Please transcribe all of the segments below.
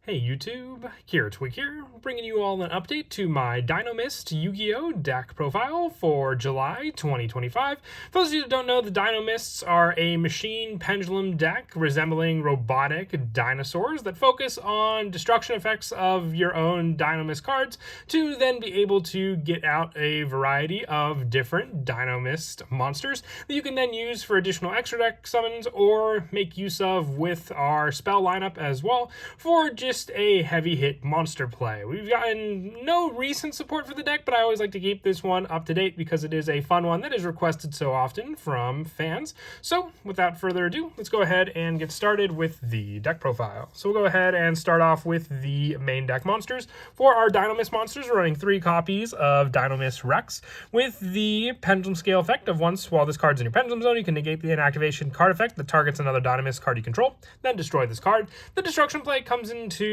Hey YouTube, Tweak here, bringing you all an update to my Dinomist Yugioh deck profile for July 2025. For those of you that don't know, the Dinomists are a machine pendulum deck resembling robotic dinosaurs that focus on destruction effects of your own Dinomist cards to then be able to get out a variety of different Dinomist monsters that you can then use for additional extra deck summons or make use of with our spell lineup as well for just a heavy hit monster play. We've gotten no recent support for the deck, but I always like to keep this one up to date because it is a fun one that is requested so often from fans. So without further ado, let's go ahead and get started with the deck profile. So we'll go ahead and start off with the main deck monsters. For our Dinomist monsters, we're running 3 copies of Dinomist Rex with the pendulum scale effect of once while this card's in your pendulum zone, you can negate the inactivation card effect that targets another Dinomist card you control, then destroy this card. The destruction play comes into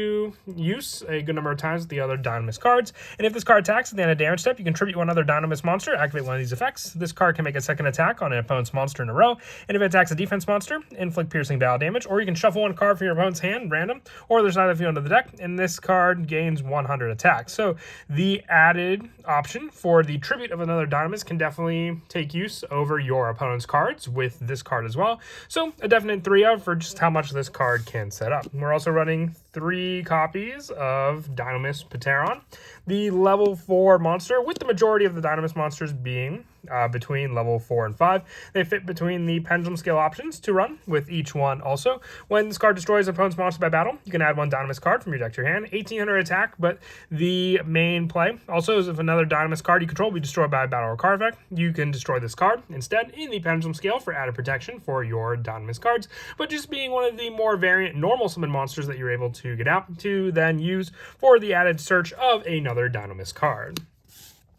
use a good number of times with the other Dinomist cards, and if this card attacks at the end of damage step, you can tribute one other Dinomist monster, activate one of these effects. This card can make a second attack on an opponent's monster in a row, and if it attacks a defense monster, inflict piercing battle damage, or you can shuffle one card from your opponent's hand, random, or there's either field of the deck, and this card gains 100 attack. So the added option for the tribute of another Dinomist can definitely take use over your opponent's cards with this card as well. So a definite 3-of for just how much this card can set up. We're also running 3 copies of Dinomist Pateron, the level 4 monster, with the majority of the Dinomist monsters being between level 4 and 5. They fit between the pendulum scale options to run with each one also. When this card destroys an opponent's monster by battle, you can add one Dinomist card from your deck to your hand. 1800 attack, but the main play also is if another Dinomist card you control be destroyed by a battle or card effect, you can destroy this card instead in the pendulum scale for added protection for your Dinomist cards, but just being one of the more variant normal summon monsters that you're able to get out to then use for the added search of another Dinomist card.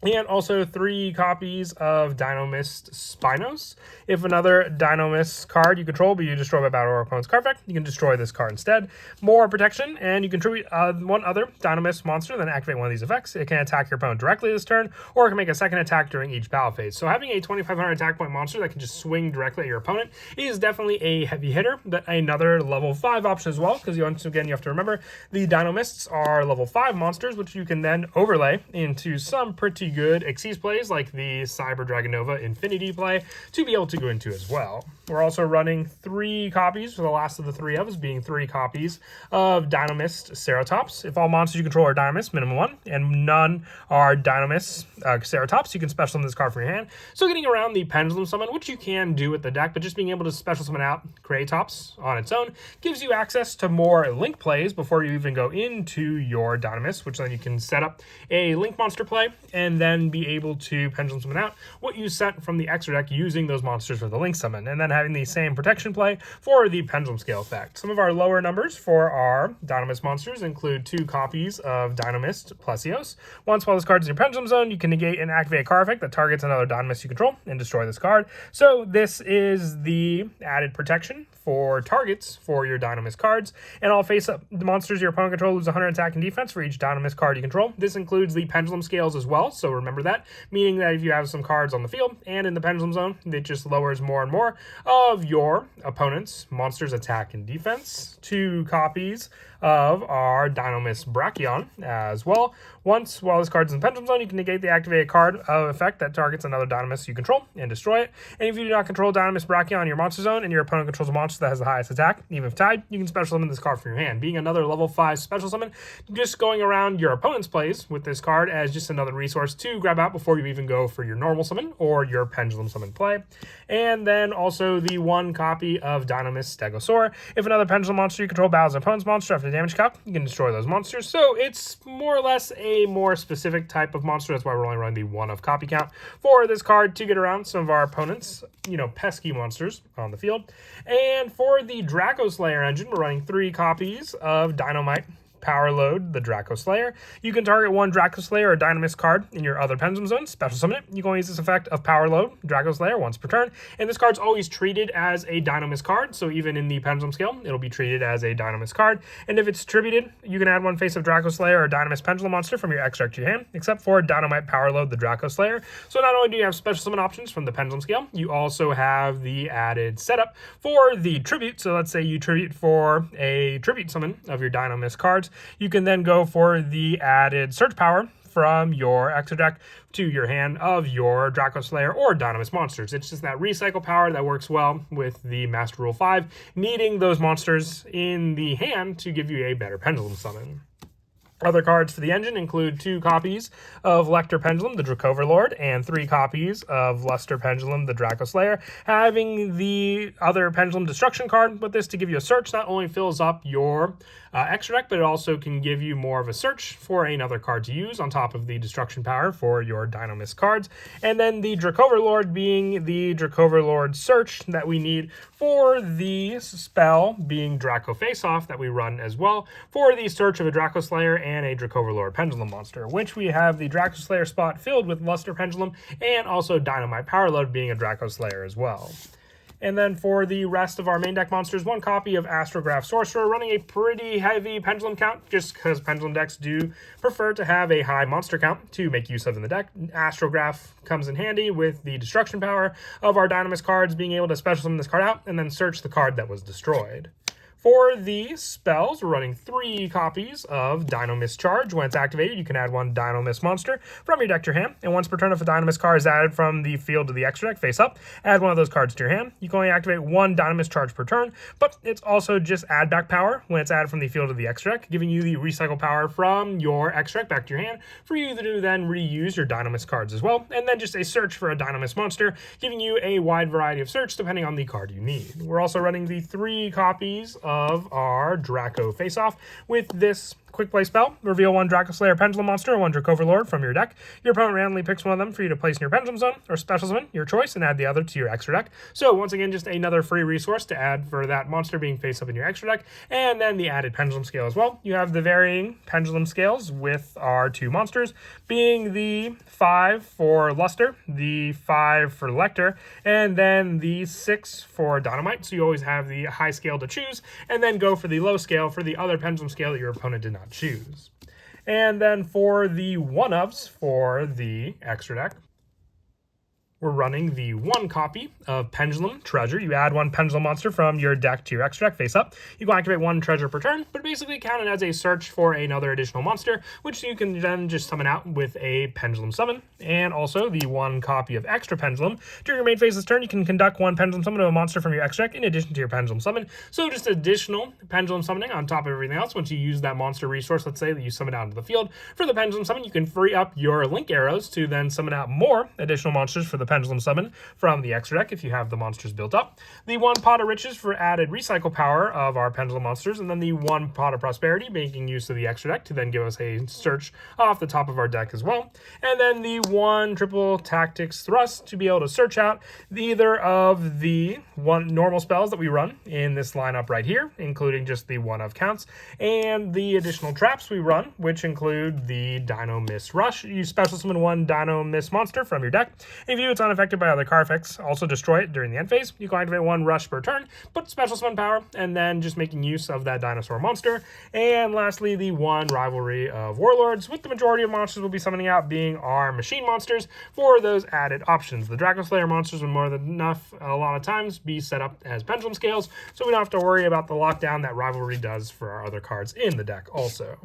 And also 3 copies of Dinomist Spinos. If another Dinomist card you control be destroyed by battle or opponent's card effect, you can destroy this card instead. More protection, and you contribute one other Dinomist monster, then activate one of these effects. It can attack your opponent directly this turn, or it can make a second attack during each battle phase. So having a 2500 attack point monster that can just swing directly at your opponent is definitely a heavy hitter, but another level 5 option as well, because once again you have to remember the Dinomists are level 5 monsters, which you can then overlay into some pretty good Xyz plays like the Cyber Dragon Nova Infinity play to be able to go into as well. We're also running 3 copies for the last of the 3 of us, being 3 copies of Dinomist Ceratops. If all monsters you control are Dinomist, minimum 1, and none are Dinomist Ceratops, you can special summon this card from your hand. So getting around the pendulum summon, which you can do with the deck, but just being able to special summon out Ceratops on its own gives you access to more link plays before you even go into your Dinomist, which then you can set up a link monster play and then be able to pendulum summon out what you sent from the extra deck using those monsters for the link summon, and then having the same protection play for the pendulum scale effect. Some of our lower numbers for our Dinomist monsters include 2 copies of Dinomist Plesios. Once while this card is in your pendulum zone, you can negate and activate a card effect that targets another Dinomist you control and destroy this card. So this is the added protection for targets for your Dinomist cards, and all face-up monsters your opponent controls lose 100 attack and defense for each Dinomist card you control. This includes the pendulum scales as well, so remember that, meaning that if you have some cards on the field and in the pendulum zone, it just lowers more and more of your opponent's monsters attack and defense. 2 copies of our Dinomist Brachion as well. Once while this card's in the pendulum zone, you can negate the activated card effect that targets another Dinomist you control and destroy it. And if you do not control Dinomist Brachion in your monster zone and your opponent controls a monster that has the highest attack, even if tied, you can special summon this card from your hand, being another level 5 special summon, just going around your opponent's plays with this card as just another resource to grab out before you even go for your normal summon or your pendulum summon play. And then also the 1 copy of Dinomist Stegosaur. If another pendulum monster you control battles an opponent's monster after damage calc, you can destroy those monsters. So it's more or less a more specific type of monster. That's why we're only running the 1 of copy count for this card to get around some of our opponents, pesky monsters on the field. And for the Draco Slayer engine, we're running 3 copies of Dynamite Power Load, the Draco Slayer. You can target 1 Draco Slayer or Dinomist card in your other pendulum zone, special summon it. You can only use this effect of Power Load, Draco Slayer, once per turn. And this card's always treated as a Dinomist card, so even in the pendulum scale, it'll be treated as a Dinomist card. And if it's tributed, you can add 1 face of Draco Slayer or Dinomist Pendulum monster from your extra deck to your hand, except for Dynamite Power Load, the Draco Slayer. So not only do you have special summon options from the pendulum scale, you also have the added setup for the tribute. So let's say you tribute for a tribute summon of your Dinomist cards. cards, you can then go for the added search power from your extra deck to your hand of your Draco Slayer or Dinomist monsters. It's just that recycle power that works well with the Master Rule 5, needing those monsters in the hand to give you a better Pendulum Summon. Other cards for the engine include 2 copies of Lecter Pendulum, the Dracoverlord, and 3 copies of Luster Pendulum, the Draco Slayer. Having the other Pendulum Destruction card with this to give you a search not only fills up your extra deck, but it also can give you more of a search for another card to use on top of the Destruction power for your Dinomist cards. And then the Dracoverlord being the Dracoverlord search that we need for the spell being Draco Face-Off that we run as well for the search of a Draco Slayer and a Dracoverlord Pendulum monster, which we have the Draco Slayer spot filled with Luster Pendulum and also Dynamite Power Load being a Draco Slayer as well. And then for the rest of our main deck monsters, 1 copy of Astrograph Sorcerer, running a pretty heavy pendulum count, just because pendulum decks do prefer to have a high monster count to make use of in the deck. Astrograph comes in handy with the destruction power of our Dinomist cards, being able to special summon this card out and then search the card that was destroyed. For the spells, we're running 3 copies of Dinomist Charge. When it's activated, you can add 1 Dinomist monster from your deck to your hand. And once per turn, if a Dinomist card is added from the field to the extra deck face up, add 1 of those cards to your hand. You can only activate 1 Dinomist Charge per turn, but it's also just add back power when it's added from the field to the extra deck, giving you the recycle power from your extra deck back to your hand for you to then reuse your Dinomist cards as well. And then just a search for a Dinomist monster, giving you a wide variety of search depending on the card you need. We're also running the 3 copies of our Draco Face-Off with this quick play spell. Reveal 1 Draco Slayer Pendulum monster and 1 Dracoverlord from your deck. Your opponent randomly picks one of them for you to place in your Pendulum Zone or special summon, your choice, and add the other to your extra deck. So once again, just another free resource to add for that monster being face up in your extra deck, and then the added Pendulum Scale as well. You have the varying Pendulum Scales with our 2 monsters, being the 5 for Luster, the 5 for Lecter, and then the 6 for Dynamite. So you always have the high scale to choose, and then go for the low scale for the other Pendulum Scale that your opponent did not choose. And then for the one-ups for the extra deck, we're running the 1 copy of Pendulum Treasure. You add 1 Pendulum monster from your deck to your extra deck face up. You can activate 1 treasure per turn, but basically count it as a search for another additional monster, which you can then just summon out with a Pendulum Summon. And also the 1 copy of Extra Pendulum. During your main phase this turn, you can conduct 1 Pendulum Summon of a monster from your extra deck in addition to your Pendulum Summon. So just additional Pendulum Summoning on top of everything else. Once you use that monster resource, let's say that you summon out into the field, for the Pendulum Summon, you can free up your link arrows to then summon out more additional monsters for the Pendulum Summon from the extra deck if you have the monsters built up. The 1 Pot of Riches for added recycle power of our Pendulum monsters, and then the 1 Pot of Prosperity, making use of the extra deck to then give us a search off the top of our deck as well. And then the 1 Triple Tactics Thrust to be able to search out either of the 1 normal spells that we run in this lineup right here, including just the 1 of counts, and the additional traps we run, which include the Dinomist Rush. You special summon 1 Dinomist monster from your deck. If you it's unaffected by other card effects, also destroy it during the end phase. You can activate 1 Rush per turn, but special summon power, and then just making use of that dinosaur monster. And lastly, the 1 Rivalry of Warlords, with the majority of monsters we'll be summoning out being our machine monsters for those added options. The Draco Slayer monsters would more than enough a lot of times be set up as Pendulum Scales, so we don't have to worry about the lockdown that Rivalry does for our other cards in the deck also.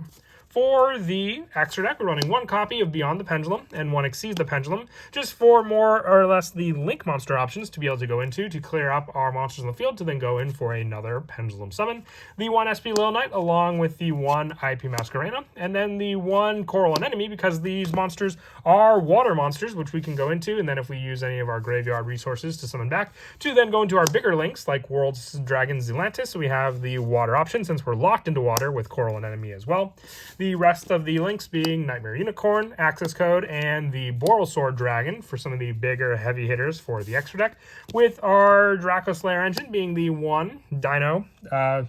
For the extra deck, we're running 1 copy of Beyond the Pendulum and 1 Exceeds the Pendulum, just for more or less the link monster options to be able to go into to clear up our monsters in the field to then go in for another Pendulum Summon. The 1 SP Little Knight along with the 1 IP Masquerena, and then the 1 Coral Anemone, because these monsters are water monsters, which we can go into, and then if we use any of our graveyard resources to summon back, to then go into our bigger links like World's Dragon Zelantis, so we have the water option since we're locked into water with Coral Anemone as well. The rest of the links being Nightmare Unicorn, Access Code, and the Boral Sword Dragon for some of the bigger heavy hitters for the extra deck, with our Draco Slayer engine being the 1 Dino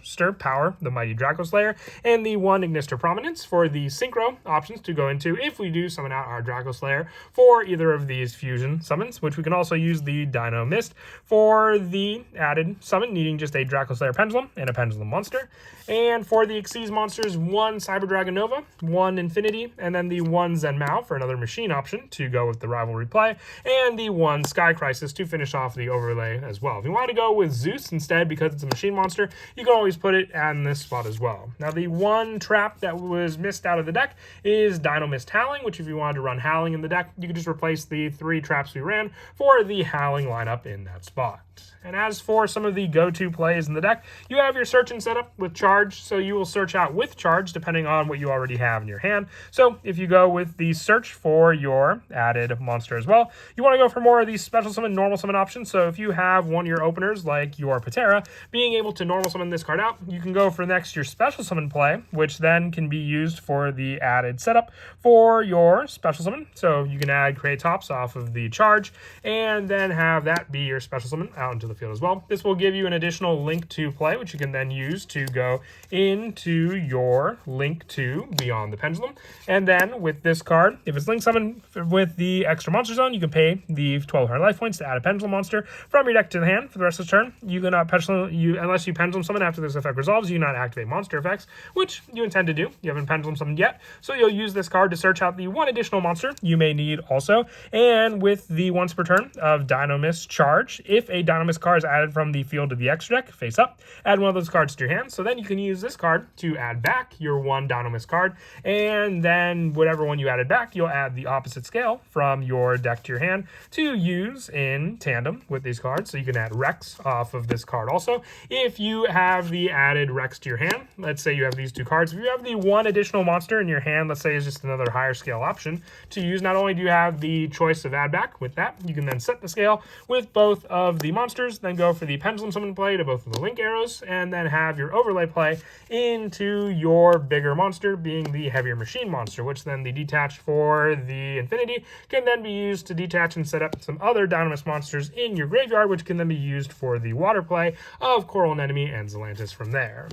Stir Power, the Mighty Draco Slayer, and the 1 Ignister Prominence for the synchro options to go into if we do summon out our Draco Slayer for either of these fusion summons, which we can also use the Dinomist for the added summon, needing just a Draco Slayer Pendulum and a Pendulum monster. And for the Xyz monsters, 1 Cyber Dragon Nova, 1 Infinity, and then the 1 Zen Mao for another machine option to go with the Rivalry play, and the 1 Sky Crisis to finish off the overlay as well. If you want to go with Zeus instead because it's a machine monster, you can always put it in this spot as well. Now, the one trap that was missed out of the deck is Dinomist Howling, which if you wanted to run Howling in the deck, you could just replace the 3 traps we ran for the Howling lineup in that spot. And as for some of the go-to plays in the deck, you have your search and setup with charge, so you will search out with charge depending on what you already have in your hand. So if you go with the search for your added monster as well, you want to go for more of these special summon, normal summon options. So if you have one of your openers like your Patera, being able to normal summon this card out, you can go for next your special summon play, which then can be used for the added setup for your special summon. So you can add Create Tops off of the charge and then have that be your special summon out into the field as well. This will give you an additional link to play, which you can then use to go into your link to Beyond the Pendulum. And then with this card, if it's link summon with the extra monster zone, you can pay the 1,200 life points to add a pendulum monster from your deck to the hand for the rest of the turn. You cannot unless you pendulum summon after this effect resolves, you cannot activate monster effects, which you intend to do. You haven't pendulum summoned yet, so you'll use this card to search out the one additional monster you may need also. And with the once per turn of Dinomist Charge, if a Dinomist card is added from the field to the extra deck, face up, add one of those cards to your hand. So then you can use this card to add back your one Dinomist card, and then whatever one you added back, you'll add the opposite scale from your deck to your hand to use in tandem with these cards. So you can add Rex off of this card also. If you have the added Rex to your hand, let's say you have these 2 cards. If you have the one additional monster in your hand, let's say is just another higher scale option to use, not only do you have the choice of add back with that, you can then set the scale with both of the monsters, then go for the pendulum summon play to both of the link arrows, and then have your overlay play into your bigger monster, being the heavier machine monster, which then the detached for the infinity can then be used to detach and set up some other Dinomist monsters in your graveyard, which can then be used for the water play of Coral Anemone and Zelantis from there.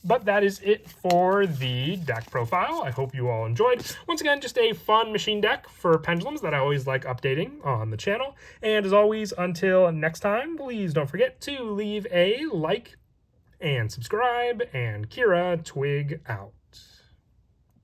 But that is it for the deck profile. I hope you all enjoyed. Once again, just a fun machine deck for pendulums that I always like updating on the channel. And as always, until next time, please don't forget to leave a like and subscribe. And Kira Twig out.